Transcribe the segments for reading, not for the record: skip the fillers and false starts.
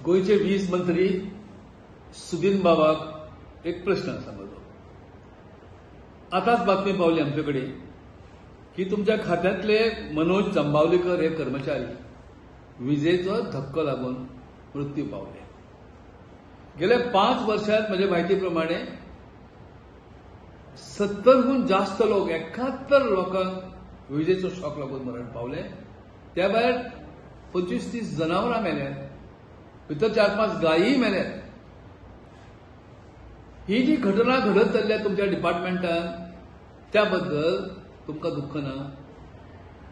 गोयचे 20 मंत्री सुदीन बाबाक एक प्रश्न आसा म्हजो. आतांच बातमी पावली आमचे कडेन की तुमच्या खात्यांतले मनोज जांबावलीकर हे कर्मचारी विजेचो धक्को लागून मृत्यू पावले. गेल्या 5 वर्षांत म्हजे म्हायती प्रमाणे 70हून जास्त लोक 71 लोकांक विजेचो शॉक लागून मरण पावले. त्या भायर 25-30 जनावरां मेल्यात, भितर 4-5 गायी मेल्यात. ही जी घटना घडत चल्ल्या तुमच्या डिपार्टमेंटान त्या बद्दल तुमकां दुःख ना?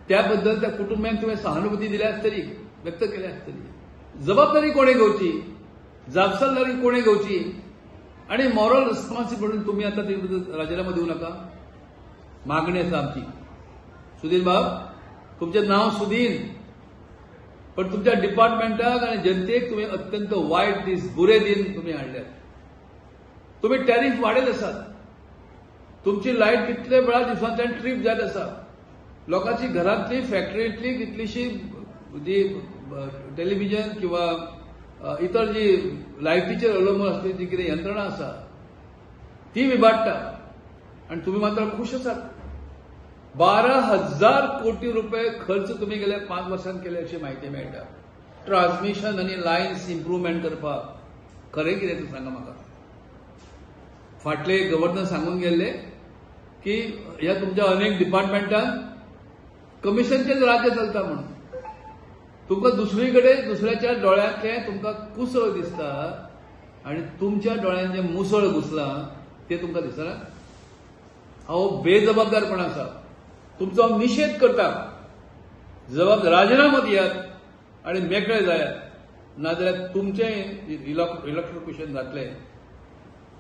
त्या बद्दल त्या कुटुंबियांक तुवें सहानुभूती दिल्या आसतली, व्यक्त केल्या आसतली. जबाबदारी कोणे घेवची, जापसालदारी कोणे घेवची आणि मॉरल रिस्पॉन्सिबिलिटी तुम्ही आता ते राजीनामा दिवू नका. मागणी आसा आमची. सुदीन बाब, तुमचें नांव सुदीन, पण तुमच्या डिपार्टमेंटाक आणि जनतेक तुम्ही अत्यंत वायट दीस, बुरे दिन तुम्ही हाडल्यात. तुम्ही टॅरिफ वाडयत आसात. तुमची लायट कितले वेळा दिवसांतल्यान ट्रीप जायत आसा. लोकांची घरांतली, फॅक्टरींतली कितलीशी जी टेलिव्हिजन किंवा इतर जी लायटीचेर अवलंबून आसली जी कितें यंत्रणा आसा ती विबाडटा आणि तुम्ही मात्र खुश आसात. 12,000 कोटी रुपये खर्च तुम्ही गेल्या 5 वर्षांत केले अशी माहिती मेळटा. ट्रान्समिशन आणि लायन्स इम्प्रुव्हमेंट करपाक. खरें कितें तें सांगा म्हाका. फाटले गव्हर्नर सांगून गेल्ले की ह्या तुमच्या अनेक डिपार्टमेंटांत कमिशनचेच राज्य चलता म्हणून. तुमकां दुसरीकडे दुसऱ्याच्या डोळ्यांतले तुमकां कुसळ दिसता आणि तुमच्या डोळ्यांत जे मुसळ घुसलां ते तुमकां दिसना. हो बेजबाबदारपण आसा. तुमचो हांव निशेध करता. राजीनामा दियात आणि मेकळे जायात, नाजाल्यार तुमचें इलेक्ट्रिक्युशन जातलें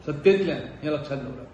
सत्तेंतल्यान हें लक्षात दवरात.